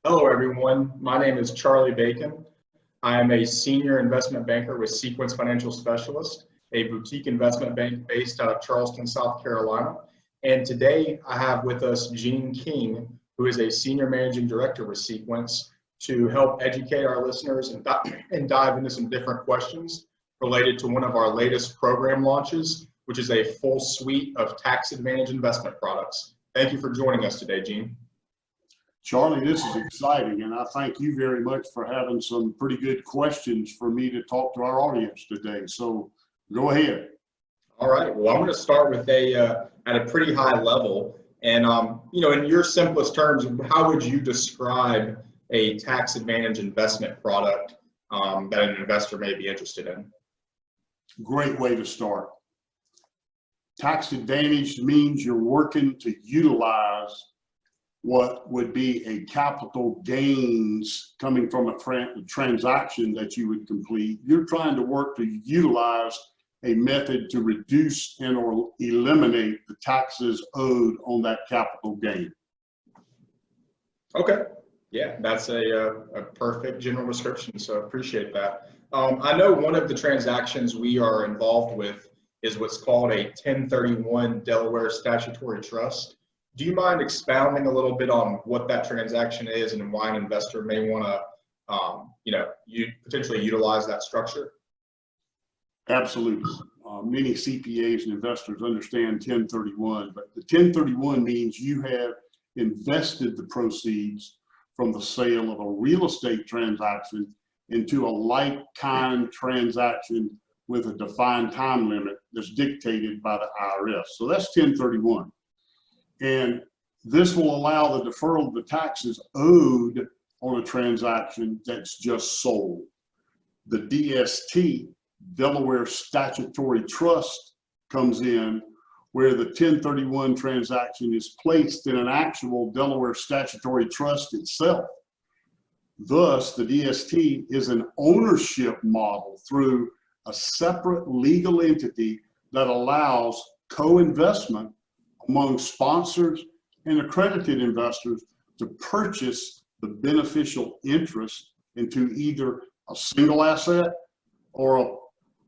Hello, everyone. My name is Charlie Bacon. I am a senior investment banker with Sequence Financial Specialist, a boutique investment bank based out of Charleston, South Carolina. And today I have with us Gene King, who is a senior managing director with Sequence, to help educate our listeners and dive into some different questions related to one of our latest program launches, which is a full suite of tax advantage investment products. Thank you for joining us today, Gene. Charlie, this is exciting, and I thank you very much for having some pretty good questions for me to talk to our audience today. So go ahead. All right. Well, I'm going to start with at a pretty high level, and in your simplest terms, how would you describe a tax advantage investment product that an investor may be interested in? Great way to start. Tax advantage means you're working to utilize what would be a capital gains coming from a transaction that you would complete. You're trying to work to utilize a method to reduce and or eliminate the taxes owed on that capital gain. Okay. Yeah, that's a perfect general description, so I appreciate that. I know one of the transactions we are involved with is what's called a 1031 Delaware Statutory Trust. Do you mind expounding a little bit on what that transaction is and why an investor may want to, potentially utilize that structure? Absolutely. Many CPAs and investors understand 1031, but the 1031 means you have invested the proceeds from the sale of a real estate transaction into a like-kind transaction with a defined time limit that's dictated by the IRS. So that's 1031. And this will allow the deferral of the taxes owed on a transaction that's just sold. The DST, Delaware Statutory Trust, comes in where the 1031 transaction is placed in an actual Delaware Statutory Trust itself. Thus, the DST is an ownership model through a separate legal entity that allows co-investment among sponsors and accredited investors to purchase the beneficial interest into either a single asset or a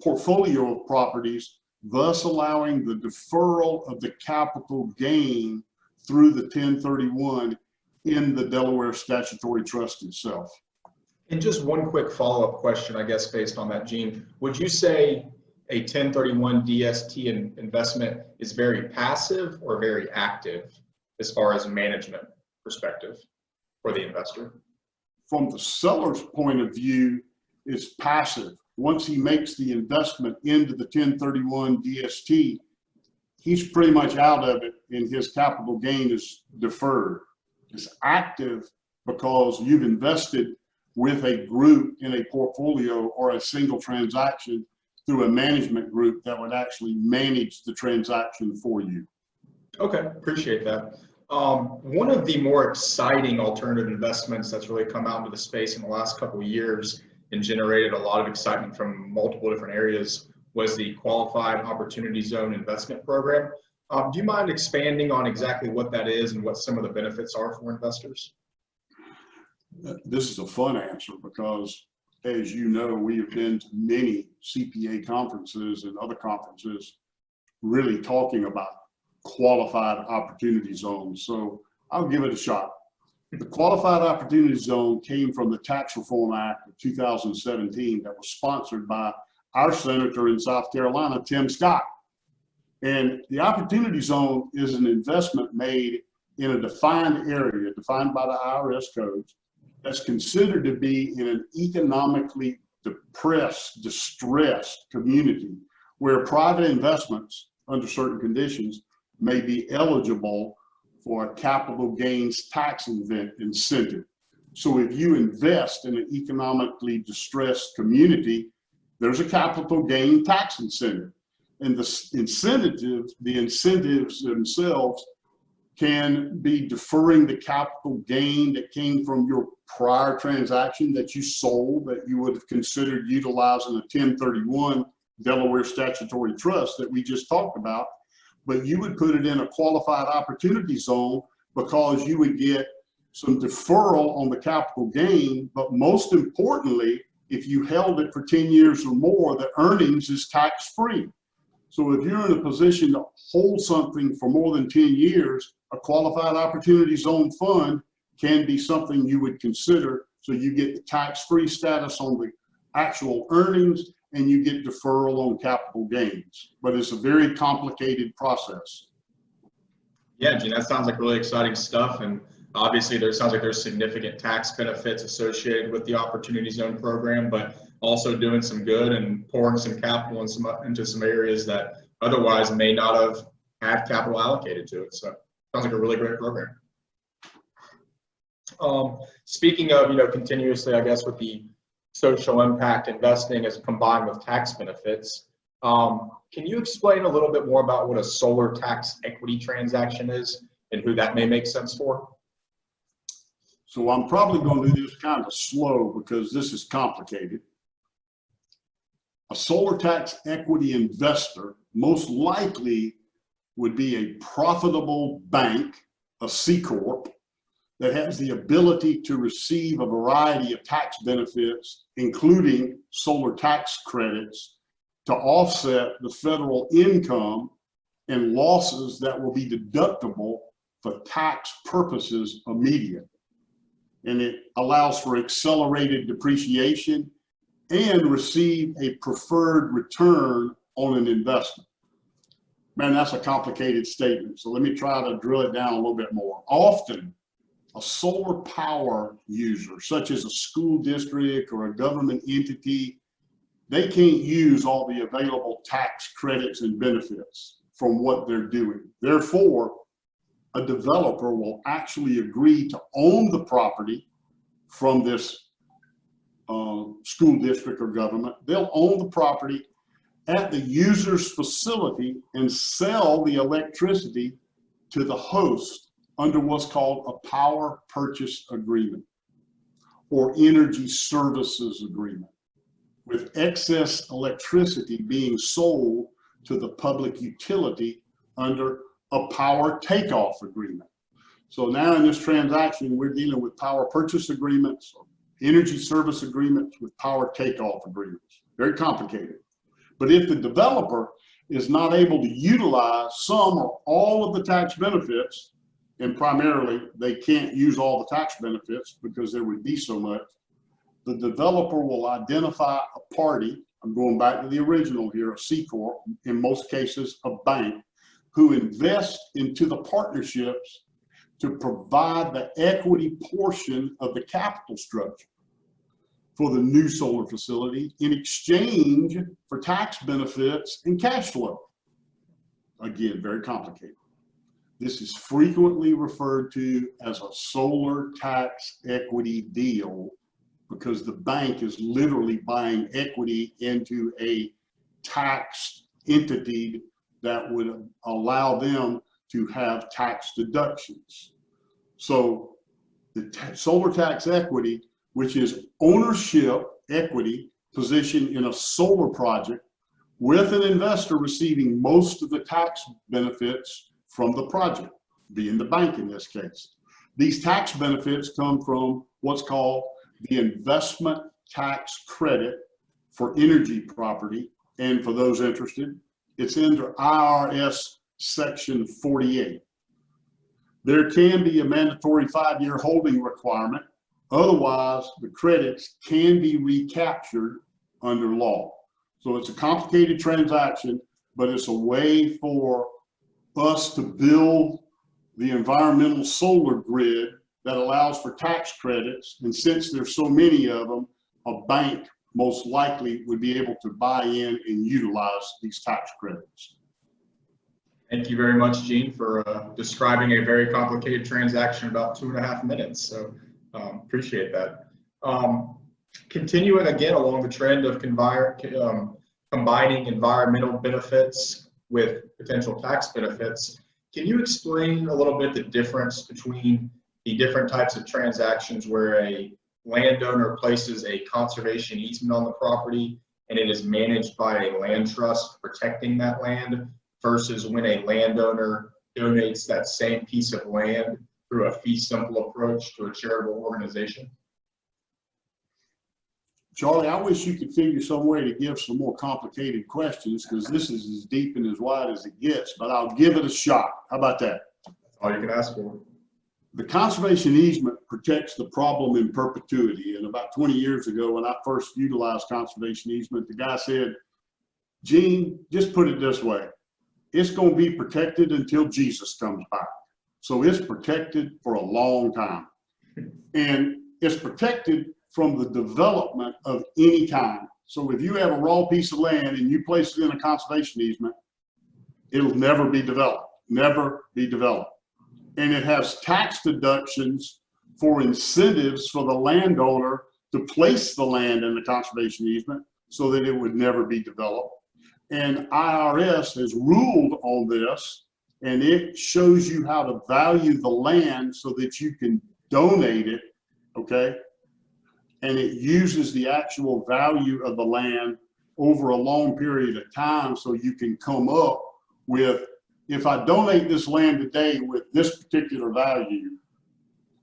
portfolio of properties, thus allowing the deferral of the capital gain through the 1031 in the Delaware Statutory Trust itself. And just one quick follow-up question, I guess, based on that, Gene. Would you say a 1031 DST investment is very passive or very active as far as a management perspective for the investor? From the seller's point of view, it's passive. Once he makes the investment into the 1031 DST, he's pretty much out of it and his capital gain is deferred. It's active because you've invested with a group in a portfolio or a single transaction through a management group that would actually manage the transaction for you. Okay, appreciate that. One of the more exciting alternative investments that's really come out into the space in the last couple of years and generated a lot of excitement from multiple different areas was the Qualified Opportunity Zone Investment Program. Do you mind expanding on exactly what that is and what some of the benefits are for investors? This is a fun answer because, as you know, we have been to many CPA conferences and other conferences really talking about qualified opportunity zones. So I'll give it a shot. The Qualified Opportunity Zone came from the Tax Reform Act of 2017 that was sponsored by our senator in South Carolina, Tim Scott. And the Opportunity Zone is an investment made in a defined area, defined by the IRS codes, that's considered to be in an economically depressed, distressed community where private investments under certain conditions may be eligible for a capital gains tax incentive. So if you invest in an economically distressed community, there's a capital gain tax incentive. And the incentives themselves can be deferring the capital gain that came from your prior transaction that you sold that you would have considered utilizing a 1031 Delaware Statutory Trust that we just talked about, but you would put it in a qualified opportunity zone because you would get some deferral on the capital gain, but most importantly, if you held it for 10 years or more, the earnings is tax-free. So if you're in a position to hold something for more than 10 years, a qualified opportunity zone fund can be something you would consider, so you get the tax-free status on the actual earnings and you get deferral on capital gains. But it's a very complicated process. Yeah, Gene, that sounds like really exciting stuff. And obviously there sounds like there's significant tax benefits associated with the Opportunity Zone program, but also doing some good and pouring some capital into some areas that otherwise may not have had capital allocated to it. So sounds like a really great program. Speaking of, continuously, I guess, with the social impact investing as combined with tax benefits, can you explain a little bit more about what a solar tax equity transaction is and who that may make sense for? So I'm probably going to do this kind of slow because this is complicated. A solar tax equity investor most likely would be a profitable bank, a C Corp, that has the ability to receive a variety of tax benefits, including solar tax credits, to offset the federal income and losses that will be deductible for tax purposes immediately. And it allows for accelerated depreciation and receive a preferred return on an investment. Man, that's a complicated statement. So let me try to drill it down a little bit more. Often, a solar power user, such as a school district or a government entity, they can't use all the available tax credits and benefits from what they're doing. Therefore, a developer will actually agree to own the property from this school district or government. They'll own the property at the user's facility and sell the electricity to the host under what's called a power purchase agreement or energy services agreement, with excess electricity being sold to the public utility under a power takeoff agreement. So now in this transaction, we're dealing with power purchase agreements, energy service agreements with power takeoff agreements. Very complicated. But if the developer is not able to utilize some or all of the tax benefits, and primarily they can't use all the tax benefits because there would be so much, the developer will identify a party, I'm going back to the original here, a C Corp, in most cases a bank, who invest into the partnerships to provide the equity portion of the capital structure for the new solar facility in exchange for tax benefits and cash flow. Again, very complicated. This is frequently referred to as a solar tax equity deal because the bank is literally buying equity into a taxed entity that would allow them to have tax deductions. So the solar tax equity, which is ownership equity positioned in a solar project with an investor receiving most of the tax benefits from the project, being the bank in this case. These tax benefits come from what's called the investment tax credit for energy property. And for those interested, it's under IRS Section 48. There can be a mandatory 5-year holding requirement. Otherwise, the credits can be recaptured under law. So it's a complicated transaction, but it's a way for us to build the environmental solar grid that allows for tax credits. And since there's so many of them, a bank most likely would be able to buy in and utilize these tax credits. Thank you very much, Gene, for describing a very complicated transaction in about 2.5 minutes. So appreciate that. Continuing again along the trend of combining environmental benefits with potential tax benefits, can you explain a little bit the difference between the different types of transactions where a landowner places a conservation easement on the property and it is managed by a land trust protecting that land, versus when a landowner donates that same piece of land through a fee simple approach to a charitable organization? Charlie, I wish you could figure some way to give some more complicated questions, because this is as deep and as wide as it gets, but I'll give it a shot. How about that? That's all you can ask for. The conservation easement protects the problem in perpetuity. And about 20 years ago, when I first utilized conservation easement, the guy said, Gene, just put it this way. It's going to be protected until Jesus comes back. So it's protected for a long time. And it's protected from the development of any kind. So if you have a raw piece of land and you place it in a conservation easement, it'll never be developed, never be developed. And it has tax deductions for incentives for the landowner to place the land in the conservation easement so that it would never be developed. And IRS has ruled on this, and it shows you how to value the land so that you can donate it, okay? And it uses the actual value of the land over a long period of time, so you can come up with, if I donate this land today with this particular value,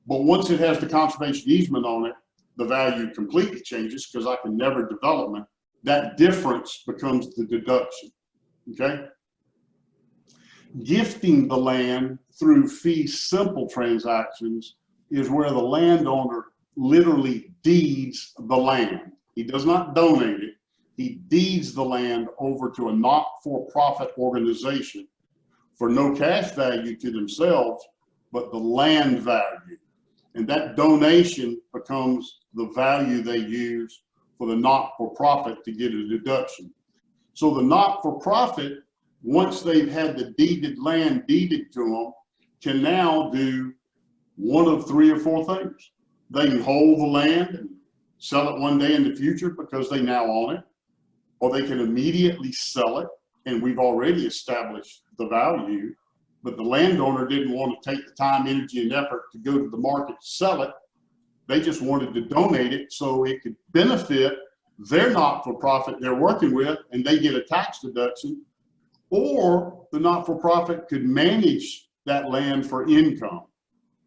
but once it has the conservation easement on it, the value completely changes because I can never develop it. That difference becomes the deduction, okay? Gifting the land through fee simple transactions is where the landowner literally deeds the land. He does not donate it. He deeds the land over to a not-for-profit organization for no cash value to themselves, but the land value. And that donation becomes the value they use for the not-for-profit to get a deduction. So the not-for-profit, once they've had the deeded land deeded to them, can now do one of 3 or 4 things. They can hold the land and sell it one day in the future because they now own it, or they can immediately sell it, and we've already established the value, but the landowner didn't want to take the time, energy, and effort to go to the market to sell it. They just wanted to donate it so it could benefit their not-for-profit they're working with, and they get a tax deduction, or the not-for-profit could manage that land for income.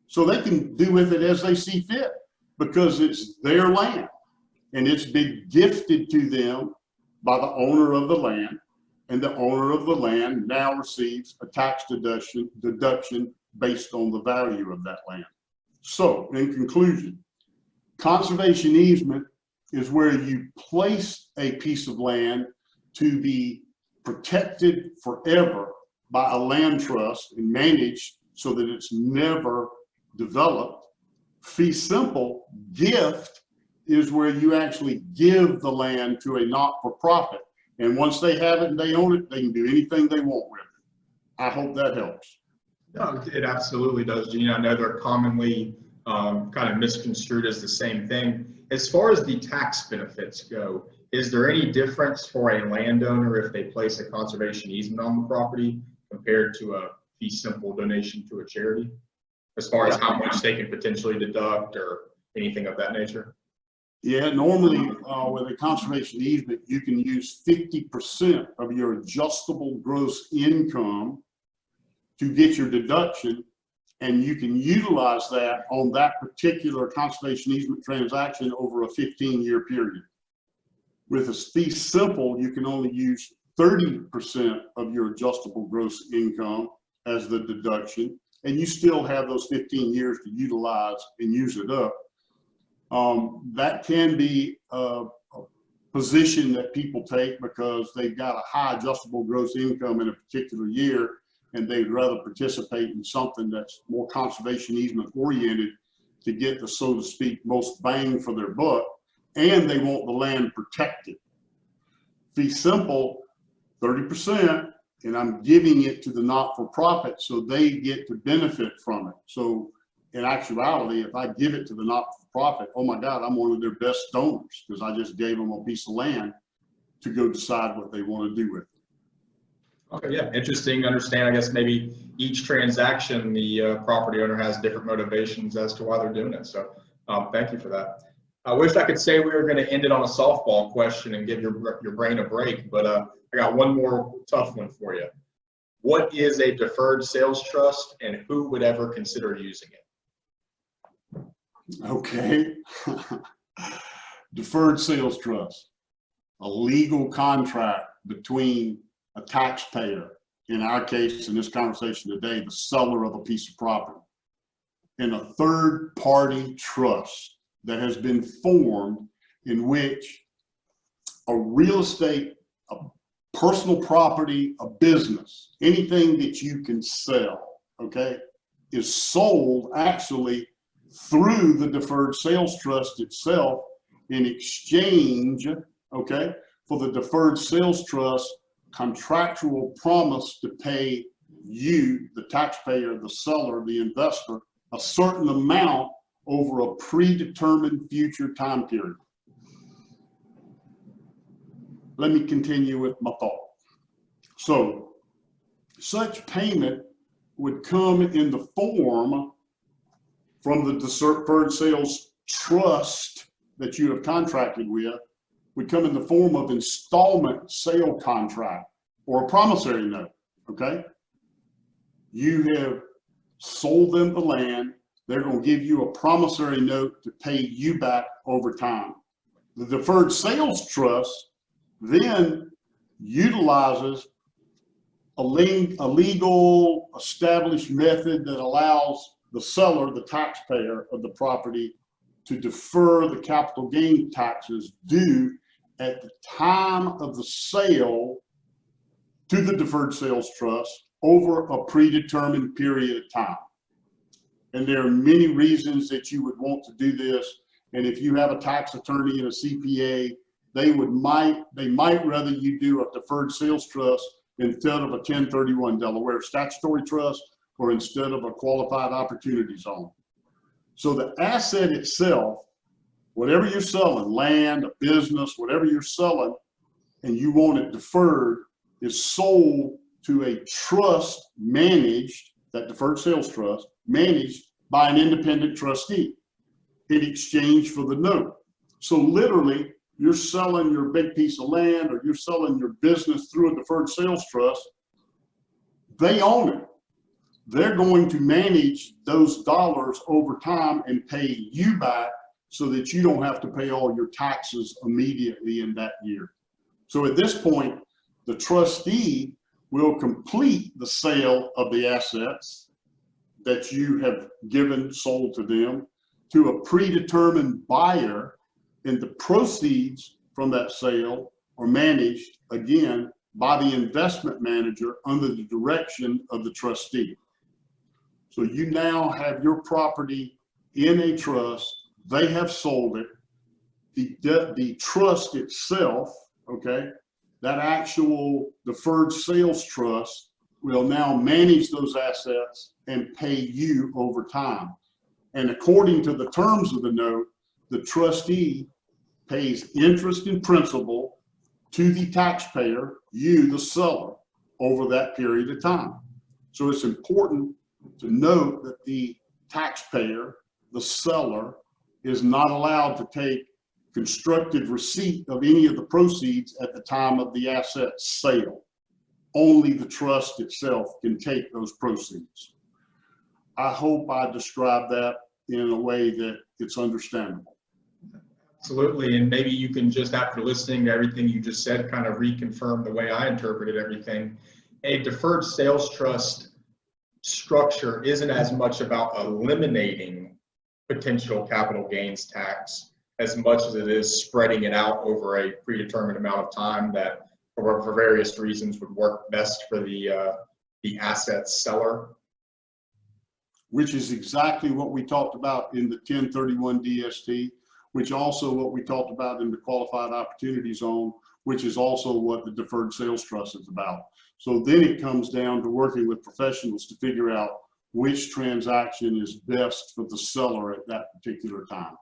So they can do with it as they see fit because it's their land and it's been gifted to them by the owner of the land, and the owner of the land now receives a tax deduction based on the value of that land. So in conclusion, conservation easement is where you place a piece of land to be protected forever by a land trust and managed so that it's never developed. Fee simple gift is where you actually give the land to a not-for-profit. And once they have it and they own it, they can do anything they want with it. I hope that helps. No, it absolutely does, Gene. I know they're commonly kind of misconstrued as the same thing. As far as the tax benefits go, is there any difference for a landowner if they place a conservation easement on the property compared to a fee simple donation to a charity, as far as how much they can potentially deduct or anything of that nature? Yeah, normally with a conservation easement, you can use 50% of your adjustable gross income to get your deduction, and you can utilize that on that particular conservation easement transaction over a 15-year period. With a fee simple, you can only use 30% of your adjustable gross income as the deduction, and you still have those 15 years to utilize and use it up. That can be a position that people take because they've got a high adjustable gross income in a particular year, and they'd rather participate in something that's more conservation easement oriented to get the, so to speak, most bang for their buck, and they want the land protected. Fee simple, 30%, and I'm giving it to the not-for-profit so they get to benefit from it. So in actuality, if I give it to the not-for-profit, oh my God, I'm one of their best donors because I just gave them a piece of land to go decide what they want to do with it. Okay, yeah, interesting. Understand, I guess maybe each transaction, the property owner has different motivations as to why they're doing it. So thank you for that. I wish I could say we were going to end it on a softball question and give your brain a break, but I got one more tough one for you. What is a deferred sales trust, and who would ever consider using it? Okay. Deferred sales trust, a legal contract between a taxpayer, in our case, in this conversation today, the seller of a piece of property, and a third party trust that has been formed in which a real estate, a personal property, a business, anything that you can sell, okay, is sold actually through the deferred sales trust itself in exchange, okay, for the deferred sales trust contractual promise to pay you, the taxpayer, the seller, the investor, a certain amount over a predetermined future time period. Let me continue with my thought. So, such payment would come in the form from the deferred sales trust that you have contracted with, would come in the form of installment sale contract or a promissory note, okay? You have sold them the land, they're going to give you a promissory note to pay you back over time. The deferred sales trust then utilizes a legal established method that allows the seller, the taxpayer of the property, to defer the capital gain taxes due at the time of the sale to the deferred sales trust over a predetermined period of time. And there are many reasons that you would want to do this. And if you have a tax attorney and a CPA, they might rather you do a deferred sales trust instead of a 1031 Delaware statutory trust or instead of a qualified opportunity zone. So the asset itself, whatever you're selling, land, a business, whatever you're selling, and you want it deferred, is sold to a trust managed, that deferred sales trust, managed by an independent trustee in exchange for the note. So literally, you're selling your big piece of land or you're selling your business through a deferred sales trust, they own it. They're going to manage those dollars over time and pay you back so that you don't have to pay all your taxes immediately in that year. So at this point, the trustee will complete the sale of the assets that you have sold to them, to a predetermined buyer, and the proceeds from that sale are managed, again, by the investment manager under the direction of the trustee. So you now have your property in a trust, they have sold it, the trust itself, okay, that actual deferred sales trust will now manage those assets and pay you over time. And according to the terms of the note, the trustee pays interest and principal to the taxpayer, you, the seller, over that period of time. So it's important to note that the taxpayer, the seller, is not allowed to take constructive receipt of any of the proceeds at the time of the asset sale. Only the trust itself can take those proceeds. I hope I described that in a way that it's understandable. Absolutely, and maybe you can just, after listening to everything you just said, kind of reconfirm the way I interpreted everything. A deferred sales trust structure isn't as much about eliminating potential capital gains tax as much as it is spreading it out over a predetermined amount of time that, for various reasons, would work best for the asset seller. Which is exactly what we talked about in the 1031 DST, which also what we talked about in the qualified opportunity zone, which is also what the deferred sales trust is about. So then it comes down to working with professionals to figure out which transaction is best for the seller at that particular time.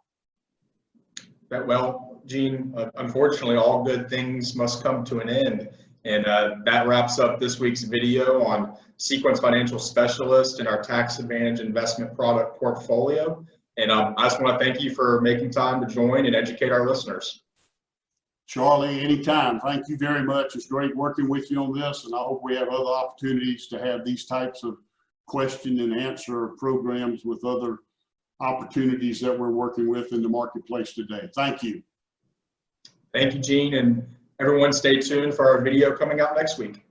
Well, Gene, unfortunately, all good things must come to an end. And that wraps up this week's video on Sequence Financial Specialist and our tax advantage investment product portfolio. And I just want to thank you for making time to join and educate our listeners. Charlie, anytime. Thank you very much. It's great working with you on this, and I hope we have other opportunities to have these types of question and answer programs with other opportunities that we're working with in the marketplace today. Thank you. Thank you, Gene, and everyone stay tuned for our video coming out next week.